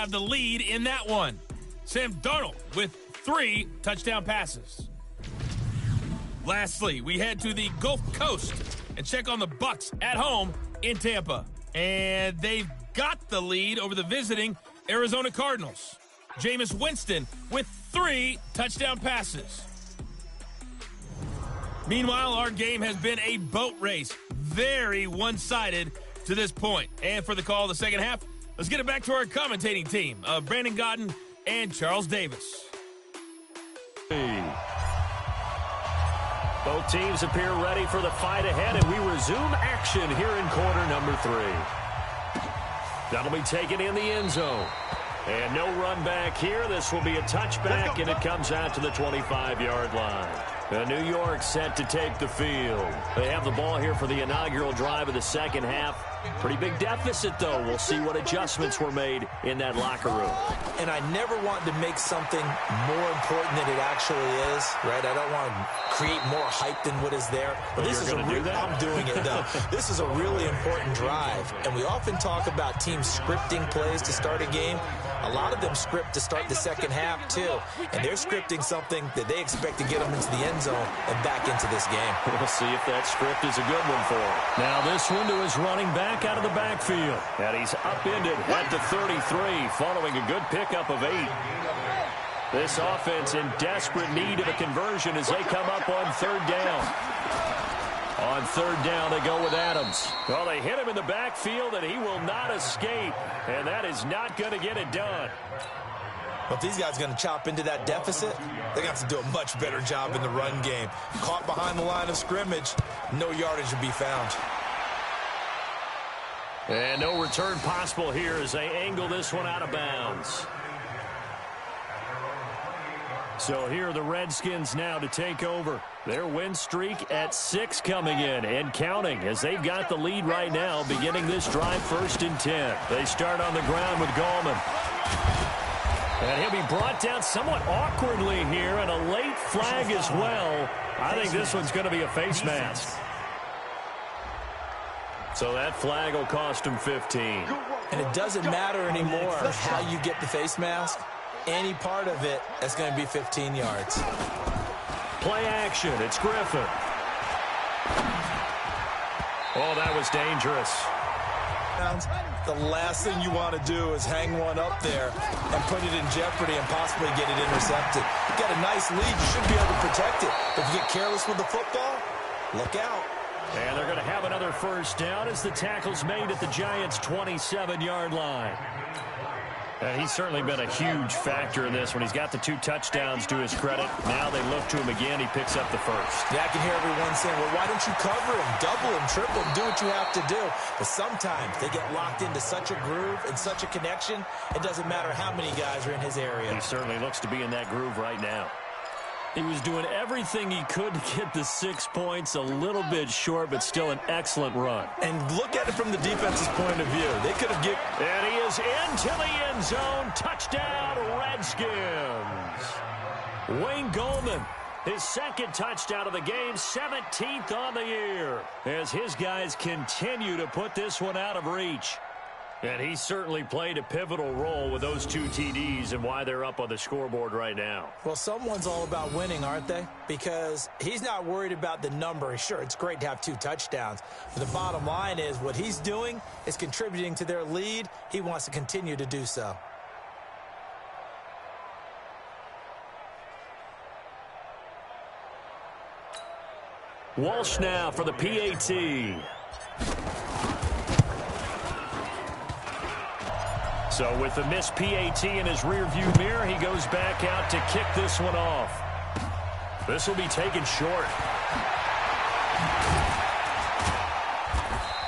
have the lead in that one. Sam Darnold with 3 touchdown passes. Lastly, we head to the Gulf Coast and check on the Bucs at home in Tampa. And they've got the lead over the visiting Arizona Cardinals. Jameis Winston with 3 touchdown passes. Meanwhile, our game has been a boat race. Very one-sided to this point. And for the call of the second half, let's get it back to our commentating team of Brandon Godden and Charles Davis. Both teams appear ready for the fight ahead, and we resume action here in quarter number 3. That'll be taken in the end zone. And no run back here. This will be a touchback, and it comes out to the 25-yard line. New York set to take the field. They have the ball here for the inaugural drive of the second half. Pretty big deficit, though. We'll see what adjustments were made in that locker room. And I never want to make something more important than it actually is, right? I don't want to create more hype than what is there. But this is I'm doing it, though. This is a really important drive. And we often talk about teams scripting plays to start a game. A lot of them script to start the second half, too. And they're scripting something that they expect to get them into the end zone and back into this game. We'll see if that script is a good one for him. Now this one to his running back out of the backfield. And he's upended at the 33 following a good pickup of 8. This offense in desperate need of a conversion as they come up on third down. On third down, they go with Adams. Well, they hit him in the backfield, and he will not escape. And that is not going to get it done. But if these guys are going to chop into that deficit, they're going to have to do a much better job in the run game. Caught behind the line of scrimmage, no yardage to be found. And no return possible here as they angle this one out of bounds. So here are the Redskins now to take over. Their win streak at 6 coming in and counting as they've got the lead right now beginning this drive 1st and 10. They start on the ground with Gallman. And he'll be brought down somewhat awkwardly here, and a late flag as well. I think this one's going to be a face mask. So that flag will cost him 15. And it doesn't matter anymore how you get the face mask. Any part of it, that's going to be 15 yards. Play action. It's Griffin. Oh, that was dangerous. The last thing you want to do is hang one up there and put it in jeopardy and possibly get it intercepted. You got a nice lead. You should be able to protect it. If you get careless with the football, look out. And they're going to have another first down as the tackle's made at the Giants' 27-yard line. And he's certainly been a huge factor in this when he's got the 2 touchdowns to his credit. Now they look to him again. He picks up the first. Yeah, I can hear everyone saying, well, why don't you cover him, double him, triple him, do what you have to do. But sometimes they get locked into such a groove and such a connection, it doesn't matter how many guys are in his area. He certainly looks to be in that groove right now. He was doing everything he could to get the 6 points, a little bit short, but still an excellent run. And look at it from the defense's point of view. They could have And he is into the end zone. Touchdown, Redskins. Wayne Gallman, his 2nd touchdown of the game, 17th on the year, as his guys continue to put this one out of reach. And he certainly played a pivotal role with those 2 TDs and why they're up on the scoreboard right now. Well, someone's all about winning, aren't they? Because he's not worried about the number. Sure, it's great to have 2 touchdowns. But the bottom line is what he's doing is contributing to their lead. He wants to continue to do so. Walsh now for the PAT. So with the missed PAT in his rearview mirror, he goes back out to kick this one off. This will be taken short.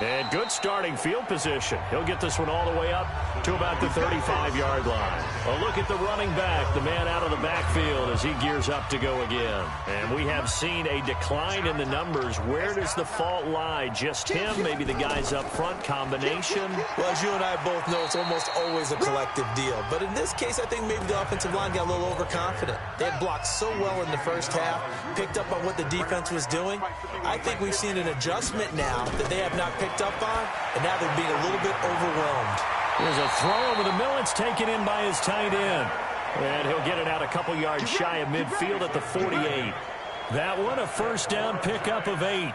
And good starting field position. He'll get this one all the way up to about the 35-yard line. A look at the running back, the man out of the backfield as he gears up to go again. And we have seen a decline in the numbers. Where does the fault lie? Just him? Maybe the guys up front? Combination? Well, as you and I both know, it's almost always a collective deal. But in this case, I think maybe the offensive line got a little overconfident. They had blocked so well in the first half, picked up on what the defense was doing. I think we've seen an adjustment now that they have not picked up on, and now they're being a little bit overwhelmed. There's a throw over the middle. It's taken in by his tight end. And he'll get it out a couple yards shy of midfield at the 48. That one, a first down pickup of 8.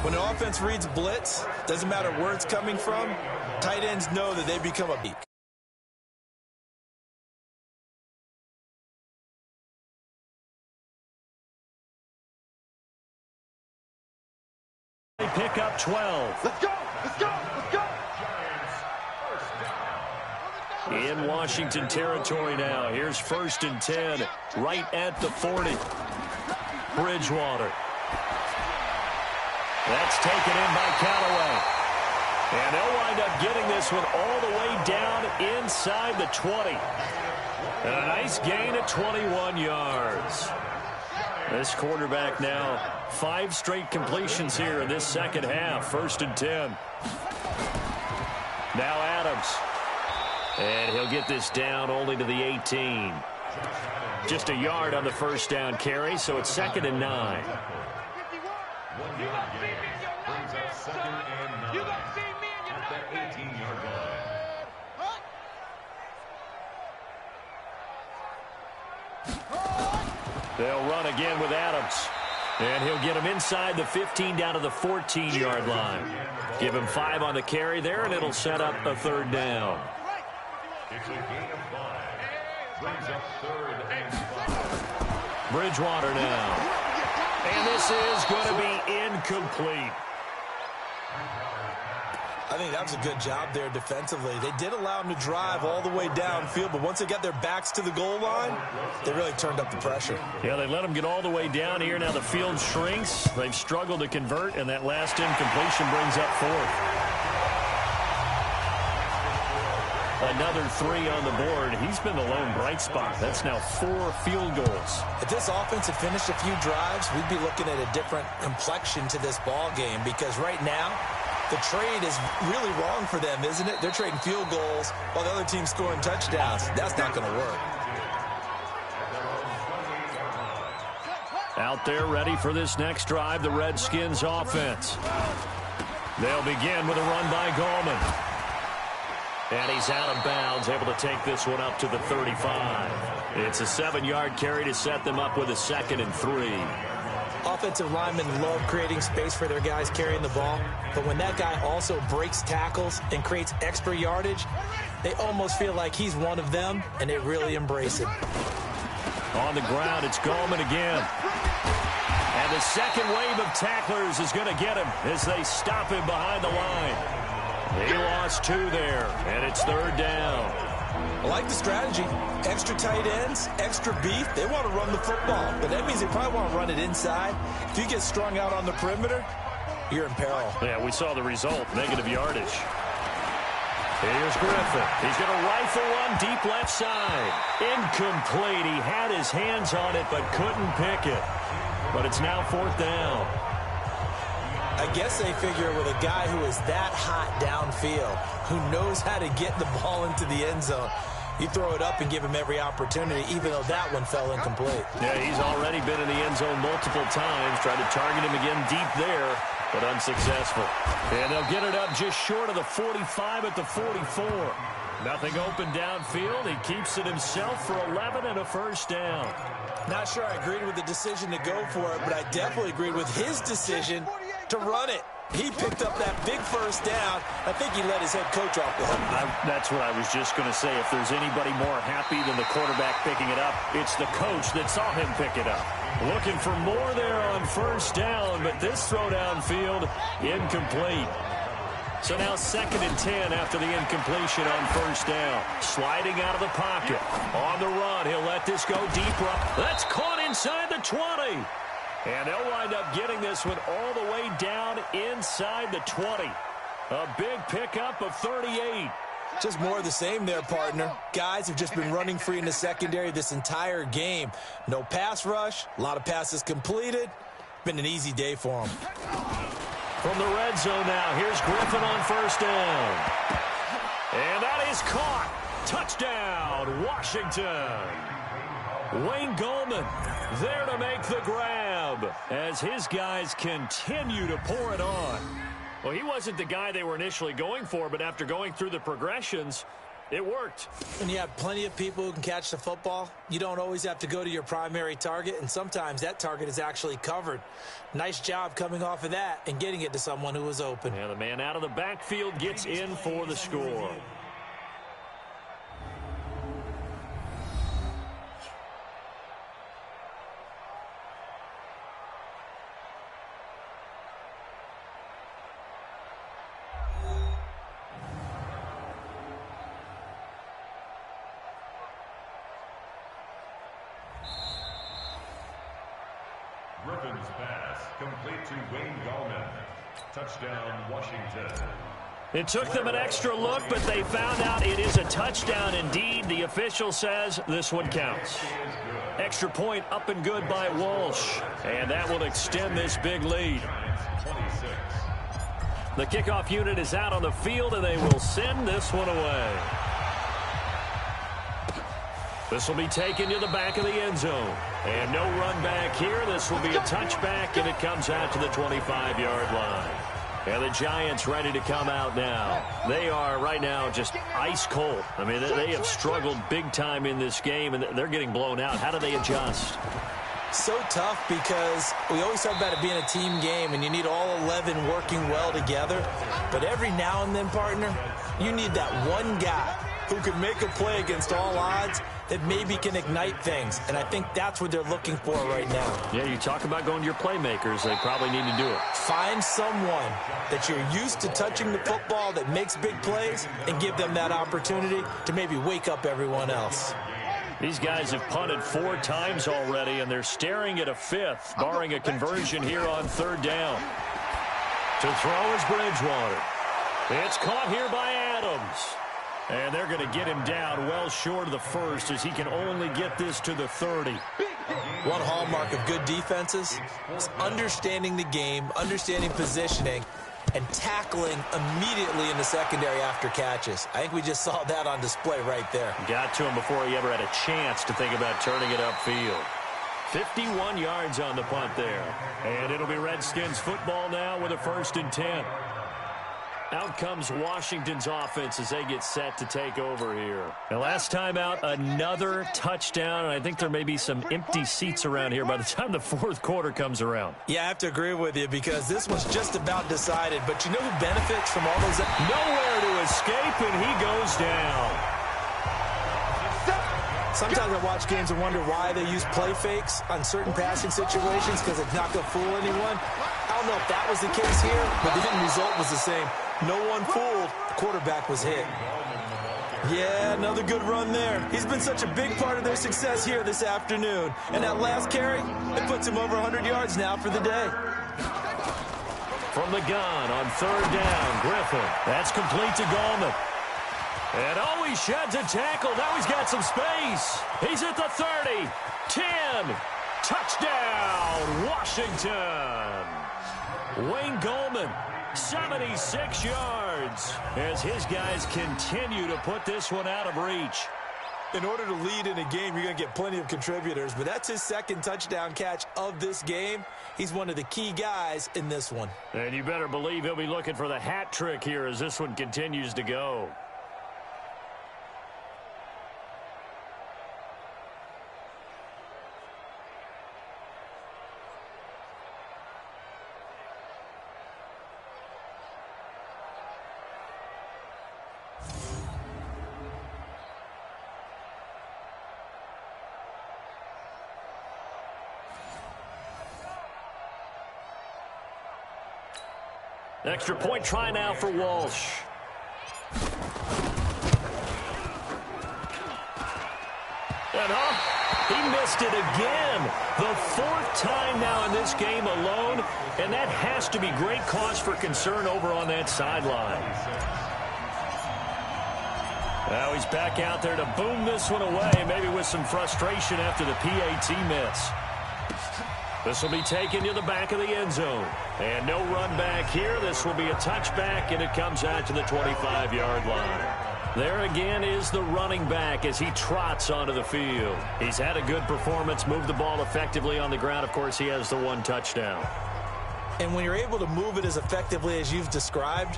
When an offense reads blitz, doesn't matter where it's coming from, tight ends know that they become a peak. They pick up 12. Let's go! Let's go! Let's go! In Washington territory now. Here's 1st and 10, right at the 40. Bridgewater. That's taken in by Callaway. And they'll wind up getting this one all the way down inside the 20. And a nice gain of 21 yards. This quarterback now 5 straight completions here in this second half. 1st and 10. Now Adams. And he'll get this down only to the 18. Just a yard on the first down carry, so it's 2nd and 9. They'll run again with Adams. And he'll get him inside the 15 down to the 14-yard line. Give him 5 on the carry there, and it'll set up a 3rd down. It's a gain of 5. Brings up 3rd and 5. Bridgewater now. And this is going to be incomplete. I think that was a good job there defensively. They did allow him to drive all the way downfield, but once they got their backs to the goal line, they really turned up the pressure. Yeah, they let him get all the way down here. Now the field shrinks. They've struggled to convert, and that last incompletion brings up 4th. Another 3 on the board. He's been the lone bright spot. That's now 4 field goals. If this offense had finished a few drives, we'd be looking at a different complexion to this ball game, because right now, the trade is really wrong for them, isn't it? They're trading field goals while the other team's scoring touchdowns. That's not going to work. Out there ready for this next drive, the Redskins offense. They'll begin with a run by Gallman. And he's out of bounds, able to take this one up to the 35. It's a 7-yard carry to set them up with a 2nd and 3. Offensive linemen love creating space for their guys carrying the ball, but when that guy also breaks tackles and creates extra yardage, they almost feel like he's one of them, and they really embrace it. On the ground, it's Gallman again. And the second wave of tacklers is going to get him as they stop him behind the line. He lost 2 there, and it's 3rd down. I like the strategy. Extra tight ends, extra beef. They want to run the football, but that means they probably want to run it inside. If you get strung out on the perimeter, you're in peril. Yeah, we saw the result, negative yardage. Here's Griffin. He's going to rifle one deep left side. Incomplete. He had his hands on it but couldn't pick it. But it's now 4th down. I guess they figure with a guy who is that hot downfield, who knows how to get the ball into the end zone, you throw it up and give him every opportunity, even though that one fell incomplete. Yeah, he's already been in the end zone multiple times. Tried to target him again deep there, but unsuccessful. And they'll get it up just short of the 45 at the 44. Nothing open downfield. He keeps it himself for 11 and a first down. Not sure I agreed with the decision to go for it, but I definitely agreed with his decision to run it. He picked up that big first down. I think he let his head coach off the hook. That's what I was just going to say. If there's anybody more happy than the quarterback picking it up, it's the coach that saw him pick it up. Looking for more there on first down, but this throw downfield, incomplete. So now 2nd and 10 after the incompletion on first down. Sliding out of the pocket. On the run, he'll let this go deeper. That's caught inside the 20. And they'll wind up getting this one all the way down inside the 20. A big pickup of 38. Just more of the same there, partner. Guys have just been running free in the secondary this entire game. No pass rush, a lot of passes completed. Been an easy day for them. From the red zone now, here's Griffin on first down. And that is caught. Touchdown, Washington. Wayne Gallman there to make the grab as his guys continue to pour it on. Well, he wasn't the guy they were initially going for, but after going through the progressions, it worked. When you have plenty of people who can catch the football, you don't always have to go to your primary target, and sometimes that target is actually covered. Nice job coming off of that and getting it to someone who was open. Yeah, the man out of the backfield gets in for the score. Griffin's pass complete to Wayne Gallman. Touchdown, Washington. It took them an extra look, but they found out it is a touchdown indeed. The official says this one counts. Extra point up and good by Walsh. And that will extend this big lead. The kickoff unit is out on the field, and they will send this one away. This will be taken to the back of the end zone. And no run back here. This will be a touchback, and it comes out to the 25-yard line. And the Giants ready to come out now. They are right now just ice cold. I mean, they have struggled big time in this game, and they're getting blown out. How do they adjust? So tough because we always talk about it being a team game, and you need all 11 working well together. But every now and then, partner, you need that one guy who can make a play against all odds that maybe can ignite things. And I think that's what they're looking for right now. Yeah, you talk about going to your playmakers. They probably need to do it. Find someone that you're used to touching the football that makes big plays and give them that opportunity to maybe wake up everyone else. These guys have punted 4 times already, and they're staring at a 5th, barring a conversion here on 3rd down. To throw is Bridgewater. It's caught here by Adams. And they're going to get him down well short of the 1st as he can only get this to the 30. One hallmark of good defenses is understanding the game, understanding positioning, and tackling immediately in the secondary after catches. I think we just saw that on display right there. Got to him before he ever had a chance to think about turning it upfield. 51 yards on the punt there. And it'll be Redskins football now with a 1st and 10. Out comes Washington's offense as they get set to take over here. And last time out, another touchdown, and I think there may be some empty seats around here by the time the 4th quarter comes around. Yeah, I have to agree with you because this one's just about decided. But you know who benefits from all those? Nowhere to escape, and he goes down. Sometimes I watch games and wonder why they use play fakes on certain passing situations because it's not going to fool anyone. I don't know if that was the case here, but the end result was the same. No one fooled. The quarterback was hit. Yeah, another good run there. He's been such a big part of their success here this afternoon. And that last carry, it puts him over 100 yards now for the day. From the gun on 3rd down, Griffin. That's complete to Gallman. And he sheds a tackle. Now he's got some space. He's at the 30, 10. Touchdown, Washington. Wayne Gallman, 76 yards, as his guys continue to put this one out of reach. In order to lead in a game, you're going to get plenty of contributors, but that's his 2nd touchdown catch of this game. He's one of the key guys in this one. And you better believe he'll be looking for the hat trick here as this one continues to go. Extra point try now for Walsh. And he missed it again. The 4th time now in this game alone, and that has to be great cause for concern over on that sideline. Now he's back out there to boom this one away, maybe with some frustration after the PAT miss. This will be taken to the back of the end zone. And no run back here. This will be a touchback, and it comes out to the 25-yard line. There again is the running back as he trots onto the field. He's had a good performance, moved the ball effectively on the ground. Of course, he has the 1 touchdown. And when you're able to move it as effectively as you've described,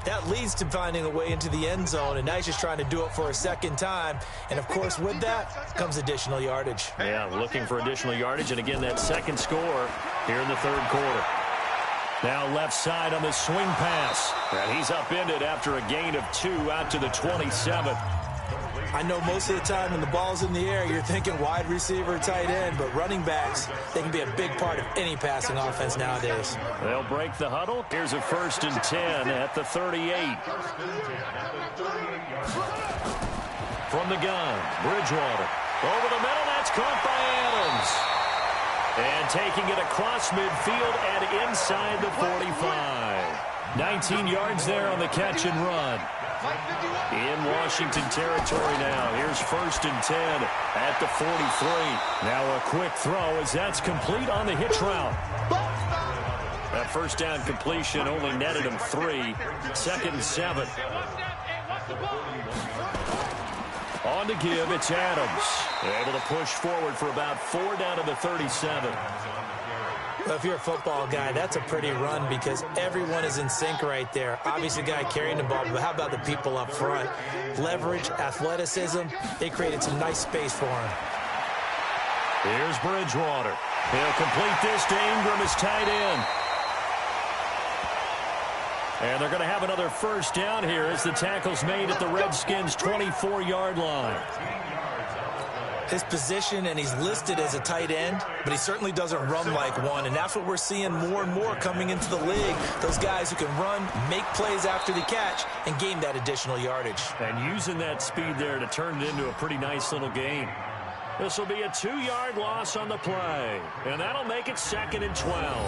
that leads to finding a way into the end zone, and now he's just trying to do it for a second time. And, of course, with that comes additional yardage. Yeah, looking for additional yardage, and again, that second score here in the third quarter. Now left side on the swing pass, and he's upended after a gain of 2 out to the 27. I know most of the time when the ball's in the air, you're thinking wide receiver, tight end, but running backs, they can be a big part of any passing offense nowadays. They'll break the huddle. Here's a 1st and 10 at the 38. From the gun, Bridgewater. Over the middle, that's caught by Adams. And taking it across midfield and inside the 45. 19 yards there on the catch and run. In Washington territory now. Here's 1st and 10 at the 43. Now a quick throw as that's complete on the hitch route. That first down completion only netted him 3. 2nd and 7. On to give, it's Adams. Able to push forward for about 4 down to the 37. Well, if you're a football guy, that's a pretty run because everyone is in sync right there. Obviously, the guy carrying the ball, but how about the people up front? Leverage, athleticism, they created some nice space for him. Here's Bridgewater. He'll complete this to Ingram as tight end. And they're going to have another first down here as the tackle's made at the Redskins' 24-yard line. His position, and he's listed as a tight end, but he certainly doesn't run like one, and that's what we're seeing more and more coming into the league. Those guys who can run, make plays after the catch, and gain that additional yardage. And using that speed there to turn it into a pretty nice little gain. This will be a 2-yard loss on the play, and that'll make it 2nd and 12.